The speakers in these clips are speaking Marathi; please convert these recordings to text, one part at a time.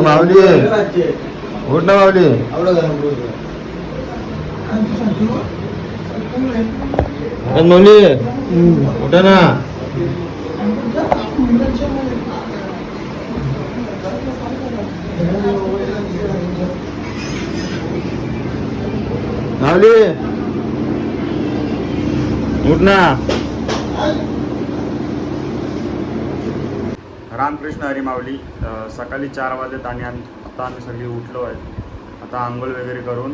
माऊली उठ ना माऊली. माऊली उठा ना. माऊली उठ ना. रामकृष्ण हरी माऊली. सकाळी 4 वाजत आणि आता आम्ही सगळी उठलो आहे. आता आंघोळ वगैरे करून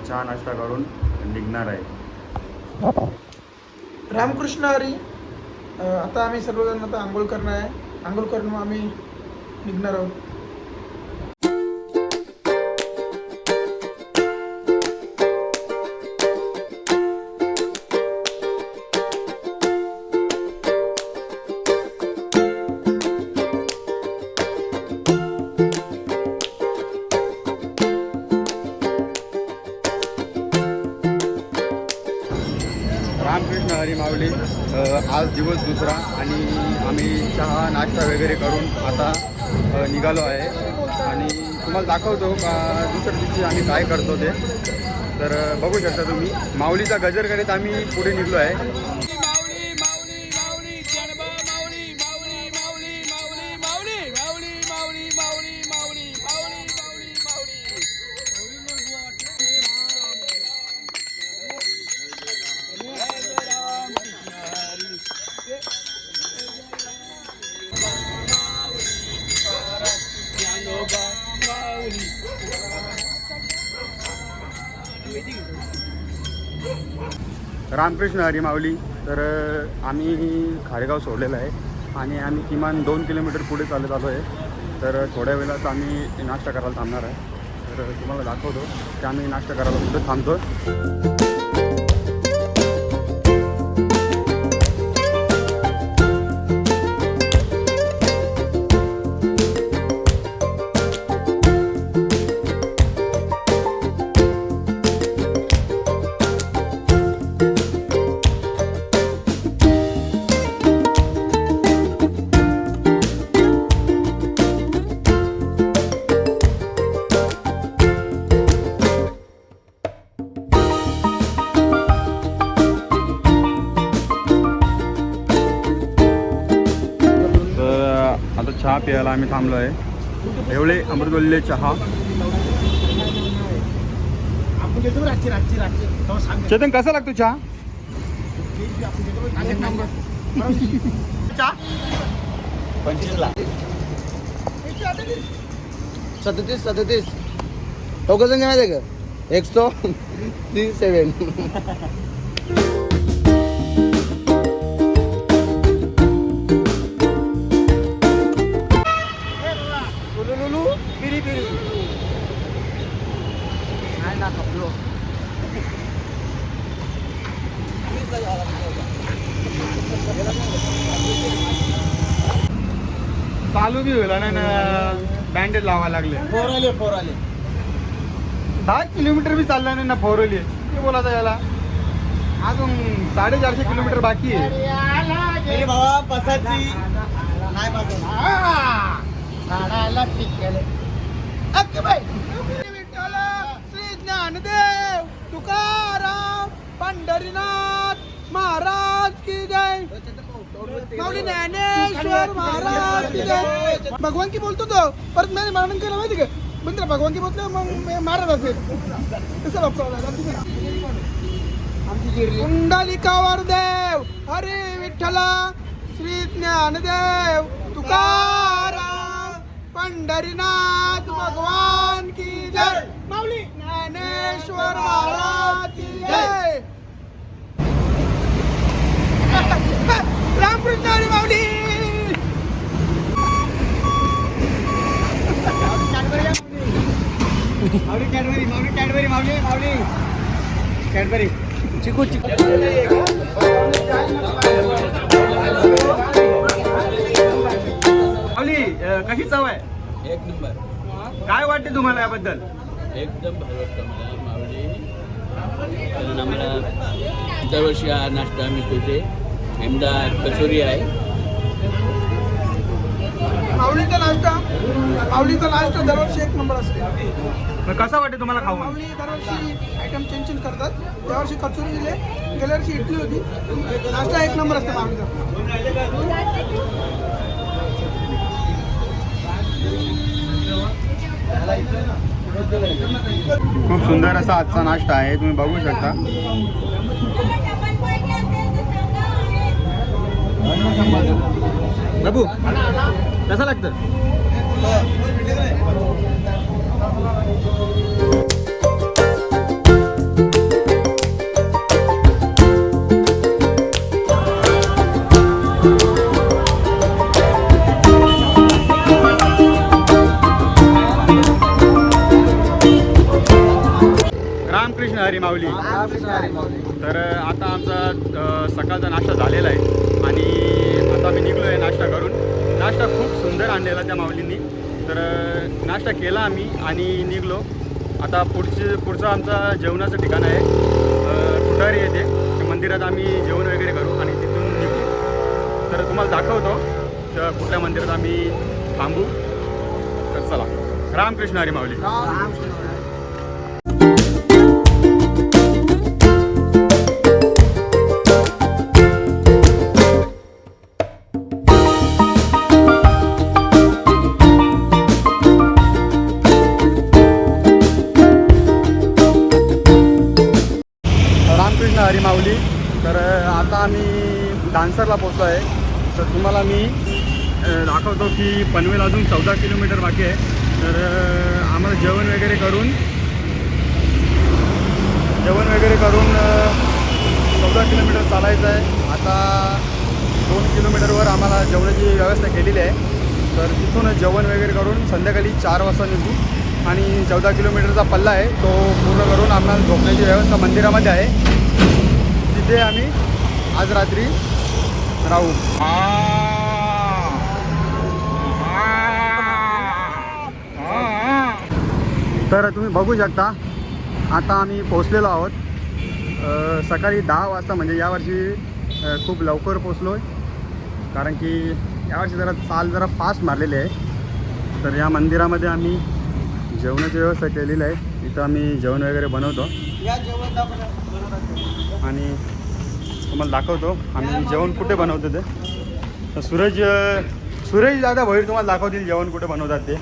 चहा नाश्ता करून निघणार आहे. रामकृष्ण हरी. आता आम्ही सर्वजण आता आंघोळ करणार आहे. आंघोळ करून आम्ही निघणार आहोत. रामकृष्ण हरी माऊली. आज दिवस दुसरा आणि आम्ही चहा नाश्ता वगैरे करून आता निघालो आहे. आणि तुम्हाला दाखवतो का दुसऱ्या दिवशी आम्ही काय करतो ते. तर बघू शकता तुम्ही माऊलीचा गजर करीत आम्ही पुढे निघलो आहे. रामकृष्ण हरी माऊली. तर आम्ही खारेगाव सोडलेलं आहे आणि आम्ही किमान 2 किलोमीटर पुढे चालत आलो आहे. तर थोड्या वेळात आम्ही नाश्ता करायला थांबणार आहे. तर तुम्हाला दाखवतो की आम्ही नाश्ता करायला कुठं थांबतो. आता चहा प्यायला आम्ही थांबलो आहे. एवढे अमृतवल्ले चहा. चेतन कसा लागतो चहा? चहा 37 तो कसं माहिती आहे का? 137. चालू बी होईल ना. बँडेज लावा लागले. फोर आले 10 किलोमीटर बी चालला नाही ना. फोरवली ते बोलायचं याला. अजून 450 किलोमीटर बाकी आहे. बाबा पसाची नाही विठ्ठल श्री ज्ञानदेव तुकाराम पंढरीनाथ महाराज की जय. माऊली ज्ञानेश्वर महाराज की जय. भगवान की बोलतो तो परत मैंने मारण केलं माहिती का? म्हणजे भगवान की बोलतो मग महाराज असेल तसं कुंडलिकावर देव हरे विठ्ठला श्री ज्ञानदेव तुकाराम पंढरीनाथ भगवान की जय. माऊली ज्ञानेश्वर महाराज की जय. रामकृष्ण हरी माऊली. कॅडबरी चिकू माऊली कशी चव आहे? 1 नंबर. काय वाटते तुम्हाला याबद्दल? एकदम भारी वाटतं मला माऊली. कारण आम्हाला दरवर्षी हा नाश्ता मिळतो. ते यंदा कचोरी आहे. माऊलीचा नाश्ता माऊलीचा नाश्ता दरवर्षी एक नंबर असते. मग कसं वाटते तुम्हाला खाऊन? माऊली दरवर्षी आयटम चेंज करतात. त्यावर्षी कचोरी दिले, गेल्या वर्षी इडली होती. नाश्ता एक नंबर असते माऊलीचा. खूप सुंदर असा आजचा नाश्ता आहे, तुम्ही बघू शकता. बाबू कसं लागतं? रामकृष्ण हरी माऊली. तर आता आमचा सकाळचा नाश्ता झालेला आहे आणि आता आम्ही निघलो आहे नाश्ता करून. नाश्ता खूप सुंदर आणलेला त्या माऊलींनी. तर नाश्ता केला आम्ही आणि निघलो. आता पुढचं आमचा जेवणाचं ठिकाण आहे कुटारी येथे. त्या मंदिरात आम्ही जेवण वगैरे करू आणि तिथून निघू. तर तुम्हाला दाखवतो तर कुठल्या मंदिरात आम्ही थांबू. तर चला, रामकृष्ण हरी माऊली. रामकृष्ण हरी माऊली. तर आता आम्ही डान्सरला पोचलो आहे. तर तुम्हाला मी दाखवतो की पनवेल अजून 14 किलोमीटर बाकी आहे. तर आम्हाला जेवण वगैरे करून 14 किलोमीटर चालायचं आहे. आता 2 किलोमीटरवर आम्हाला जेवणाची व्यवस्था केलेली आहे. तर तिथून जेवण वगैरे करून संध्याकाळी 4 वाजता निघू आणि 14 किलोमीटरचा पल्ला आहे तो पूर्ण करून आम्हाला झोपण्याची व्यवस्था मंदिरामध्ये आहे. तिथे आम्ही आज रात्री राहू. तर तुम्ही बघू शकता आता आम्ही पोचलेलो आहोत. सकाळी 10 वाजता, म्हणजे यावर्षी खूप लवकर पोचलो आहे कारण की यावर्षी जरा फास्ट मारलेली आहे. तर या मंदिरामध्ये आम्ही जेवणाची व्यवस्था केलेली आहे. इथं आम्ही जेवण वगैरे बनवतो आणि तुम्हाला दाखवतो आम्ही जेवण कुठे बनवतो ते. तर सुरेश दादा भैर तुम्हाला दाखवतील जेवण कुठे बनवतात ते.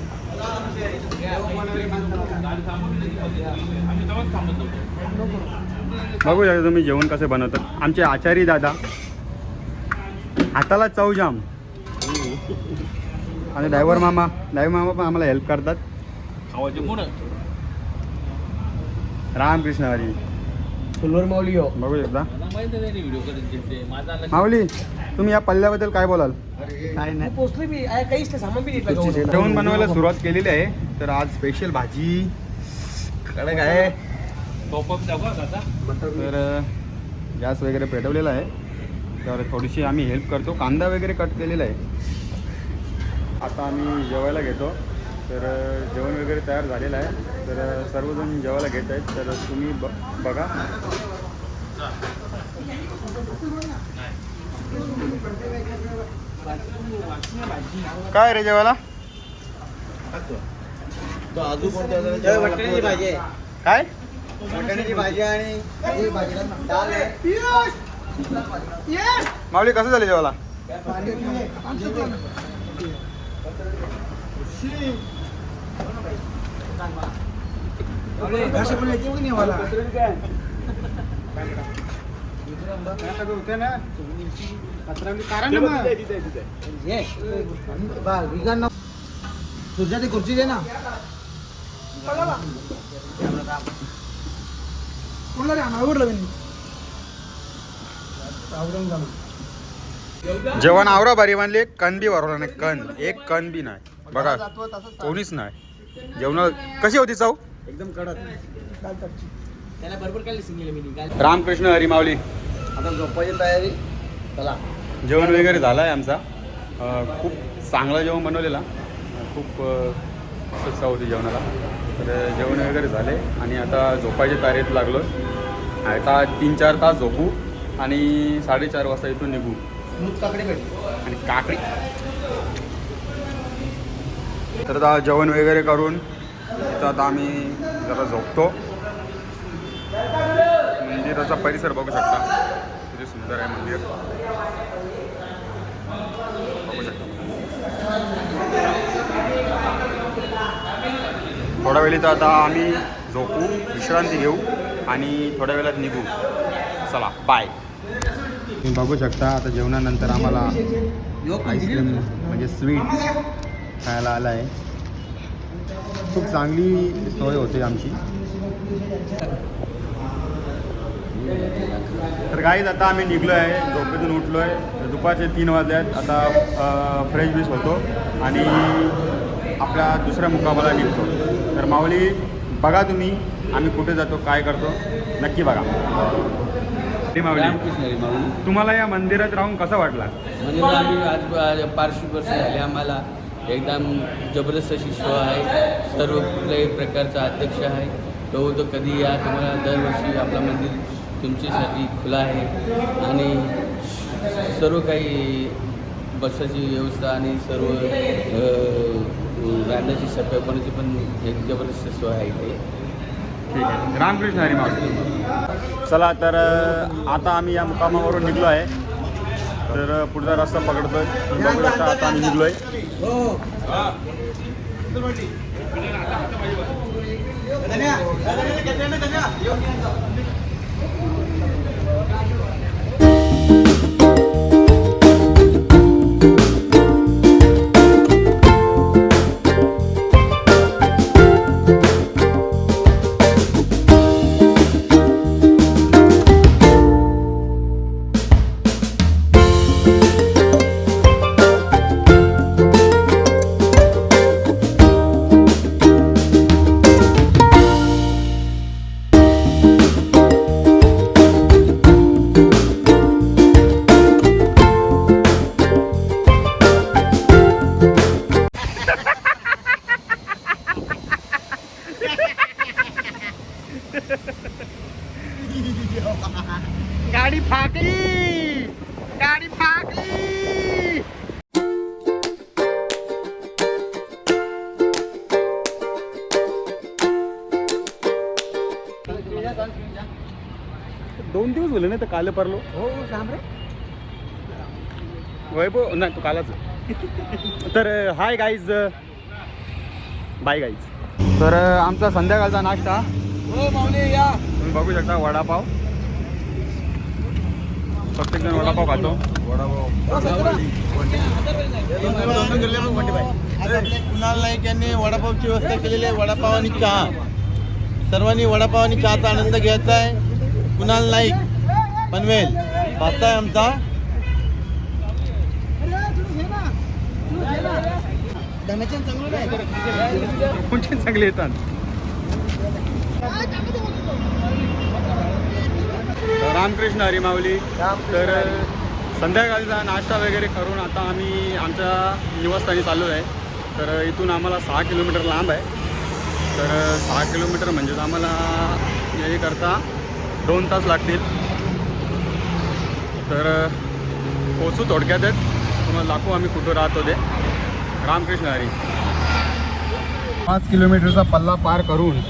बघू शकता तुम्ही जेवण कसे बनवतात. आमचे आचारी दादा हाताला चव जाम आणि ड्रायव्हर मामा पण आम्हाला हेल्प करतात. रामकृष्ण हरी. फुलवर माऊली हो. बघू शकता माऊली, तुम्ही या पल्ल्याबद्दल काय बोलाल? काय नाही पोचले मी काहीच नाही, सामान बी घेतलं. जेवण बनवायला सुरुवात केलेली आहे. तर आज स्पेशल भाजी कडक आहे. तर गॅस वगैरे पेटवलेला आहे. तर थोडीशी आम्ही हेल्प करतो. कांदा वगैरे कट केलेला आहे. आता आम्ही जेवायला घेतो. तर जेवण वगैरे तयार झालेलं आहे. तर सर्वजण जेवायला घेत आहेत. तर तुम्ही बघा. काय रे जेवायला? वाटाण्याची भाजी आहे. काय? वाटाण्याची भाजी आणि डाळ आहे. माऊली कसं झालं जेवायला? भाषा पण येते की नाही मला? सुरजा ते खुर्ची दे ना. कोणाला आवडलं जेवण आवरा भारी म्हणले. कण बी वरवला नाही. कण एक कण बी नाही बघा, कोणीच नाही. जेवण कशी होती चव? एकदम कडक. त्याला बरोबर काय सिंगल मी. रामकृष्ण हरी माऊली. आता झोपायची तयारी. चला, जेवण वगैरे झालं आहे आमचा. खूप चांगलं जेवण बनवलेला. खूप चव होती जेवणाला. तर जेवण वगैरे झाले आणि आता झोपायच्या तयारीत लागलो. आता 3-4 तास झोपू आणि 4:30 वाजता इथून निघू. दूध काकडी भेटली आणि काकडी तर आता जेवण वगैरे करून इथं आता आम्ही जरा झोपतो. मंदिराचा परिसर बघू शकता, किती सुंदर आहे मंदिर बघू शकता. थोड्या वेळी तर आता आम्ही झोपू, विश्रांती घेऊ आणि थोड्या वेळात निघू. चला बाय. तुम्ही बघू शकता आता जेवणानंतर आम्हाला आईस्क्रीम म्हणजे स्वीट खायला आला आहे. खूप चांगली सोय होते आमची. तर गाईज आता आम्ही निघलो आहे, झोपेतून उठलो आहे. दुपारचे 3 वाजले आहेत. आता फ्रेश बीस होतो आणि आपल्या दुसऱ्या मुक्कामाला निघतो. तर माऊली बघा तुम्ही आम्ही कुठे जातो, काय करतो, नक्की बघा. माऊली, रामकृष्ण हरी माऊली. तुम्हाला या मंदिरात राहून कसं वाटला? म्हणजे आम्ही आज 5 वर्ष झाले आम्हाला. एकदम जबरदस्त अशी सोय आहे. सर्व कुठल्याही प्रकारचा अध्यक्ष आहे. तो कधी या, तुम्हाला दरवर्षी आपलं मंदिर तुमच्यासाठी खुलं आहे आणि सर्व काही बसाची व्यवस्था आणि सर्व राहण्याची सफाईपणाची पण एक जबरदस्त सोय आहे इथे. ठीक आहे. रामकृष्ण हरी माऊली. चला तर आता आम्ही या मुकामावरून निघलो आहे. तर पुढचा रस्ता पकडतोय. बघू शकता आता आम्ही निघलो आहे. गाडी फाकली, गाडी फाकली. दोन दिवस झाले नाही तर काल परलो. हो सांग रे. वैभव नाही तू कालच. तर हाय गाईज, बाय गाईज. तर आमचा संध्याकाळचा नाश्ता हो माऊली या. तुम्ही बघू शकता. वडापाव, प्रत्येकजण वडापाव खातो. कुणाल नाईक यांनी वडापावची व्यवस्था केलेली आहे. वडापाव आणि चहा, सर्वांनी वडापाव आणि चहाचा आनंद घ्यायचा आहे. कुणाल नाईक पनवेल भाचा आहे आमचा. कोणते चांगले येतात. रामकृष्ण हरी माऊली. तर संध्याकाळचा नाश्ता वगैरे करून आता आम्ही आमच्या निवासस्थानी चाललो आहे. तर इथून आम्हाला 6 किलोमीटर लांब आहे. तर 6 किलोमीटर म्हणजेच आम्हाला हे करता 2 तास लागतील. तर पोचू थोडक्यातच. तुम्हाला दाखवू आम्ही कुठं राहतो ते. रामकृष्ण हरी. 5 किलोमीटरचा पल्ला पार करून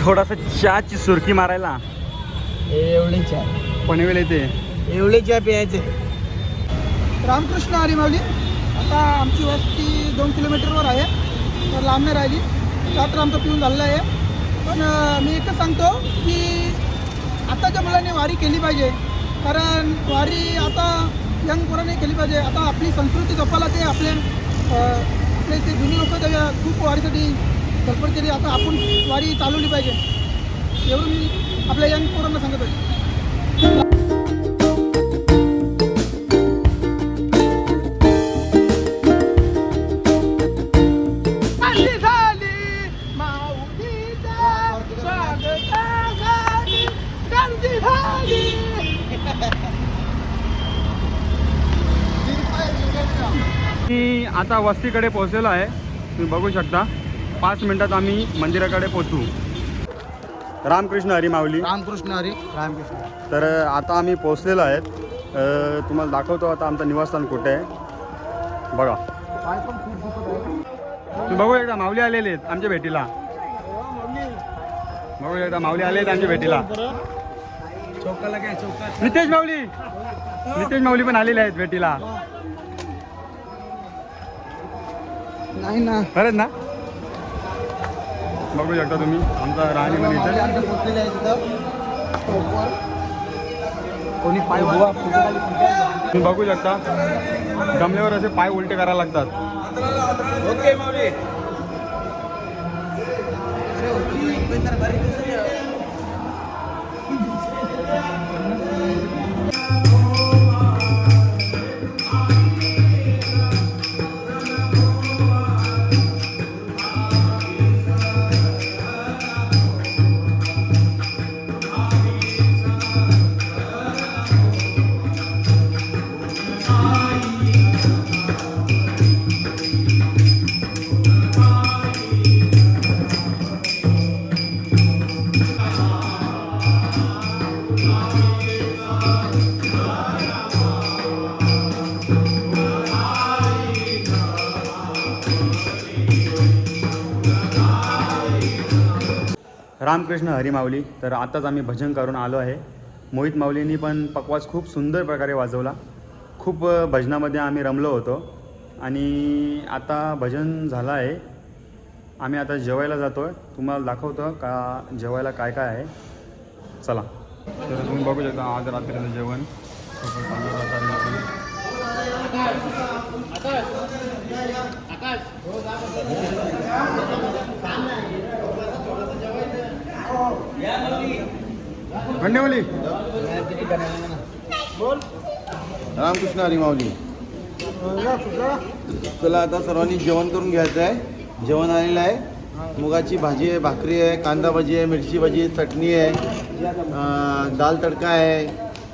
थोडासा चहाची सुरकी मारायला एवढे चहा, पनवेल येते. एवढे चहा प्यायचे. रामकृष्ण हरी माऊली. आता आमची वस्ती 2 किलोमीटरवर आहे, तर लांब नाही राहिली. तर आमचं पिऊन झालेलं आहे. पण मी एकच सांगतो की आताच्या मुलांनी वारी केली पाहिजे. कारण वारी आता यंग पोरांनी केली पाहिजे. आता आपली संस्कृती जपायला ते आपले ते जुनी लोक खूप वारीसाठी धडपड केली. आता आपण वारी चालवली पाहिजे, एवढं मी आपल्या यंग पोरांना सांगत आहे. मी आता वस्तीकडे पोहोचलेलो आहे. तुम्ही बघू शकता. 5 मिनिटात आम्ही मंदिराकडे पोहोचू. रामकृष्ण हरी माऊली. रामकृष्ण हरी. रामकृष्ण. तर आता आम्ही पोहोचलेलो आहेत. तुम्हाला दाखवतो आता आमचं निवासस्थान कुठे आहे बघा. तुम्ही बघू एकदा माऊली आलेले आहेत आमच्या भेटीला. बघू एकदा माऊली आले आहेत आमच्या भेटीला. नितेश माऊली पण आलेले आहेत भेटीला. नाही ना खरंच ना. बघू शकता तुम्ही आमचा राहणीमान इथं. कोणी पाय तुम्ही बघू शकता जमल्यावर असे पाय उलटे करायला लागतात. ओके माऊली. रामकृष्ण हरी माऊली. तर आताच आम्ही भजन करून आलो आहे. मोहित माऊलींनी पण पकवाज खूप सुंदर प्रकारे वाजवला. खूप भजनामध्ये आम्ही रमलो होतो आणि आता भजन झालं आहे. आम्ही आता जेवायला जातो आहे. तुम्हाला दाखवतो का जेवायला काय काय आहे. चला. तर तुम्ही बघू शकता आज रात्रीचं जेवण खूप चांगल्या प्रकारे. माऊली रामकृष्ण हरी माऊली. चला आता सर्वांनी जेवण करून घ्यायचं आहे. जेवण आलेलं आहे. मुगाची भाजी आहे, भाकरी आहे, कांदा भाजी आहे, मिरची भाजी, चटणी आहे, दाल तडका आहे,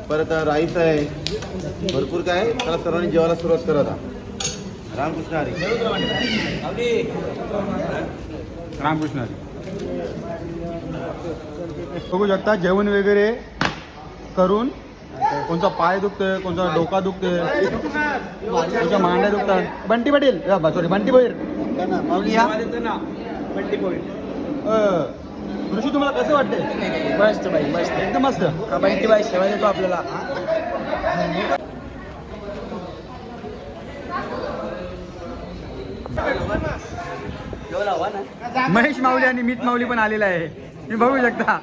परत राईस आहे, भरपूर काय आहे. त्याला सर्वांनी जेवायला सुरुवात करा आता. रामकृष्ण हरी. रामकृष्ण हरी. बघू शकता जेवण वगैरे करून कोणचा पाय दुखतोय, कोणचा डोका दुखतोय, कोणच्या मांड्या दुखतात. बंटी पाटील सॉरी बंटी भोईर माऊली या. ऋषी तुम्हाला कसं वाटतंय? मस्त बाई मस्त एकदम मस्त. बंटी बाई सेवा देतो आपल्याला. महेश माऊली आणि मीत माऊली पण आलेला आहे. तुम्ही बघू शकता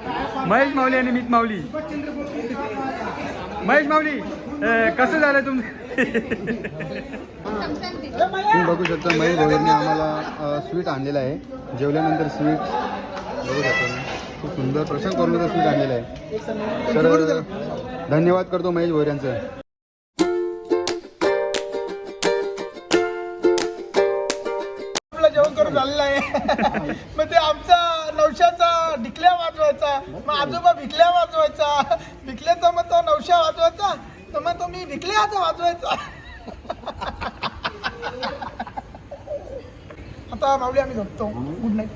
महेश माऊली आणि मीत माऊली. महेश माऊली कसं झालं तुमचं? तुम्ही बघू शकता महेश भोईरने आम्हाला स्वीट आणलेलं आहे. जेवल्यानंतर स्वीट बघू शकता खूप सुंदर प्रशांत करून स्वीट आणलेलं आहे. तर धन्यवाद करतो महेश भोईर यांचं. जेवण करून झालेलं आहे. मग ते आमचा नवशाचा ढिकल्या वाजवायचा, मग आजोबा भिकल्या वाजवायचा, भिकल्याचा मग तो नवशा वाजवायचा, तर मग तो मी भिकल्या आता वाजवायचा. आता माऊली आम्ही झोपतो. Good night.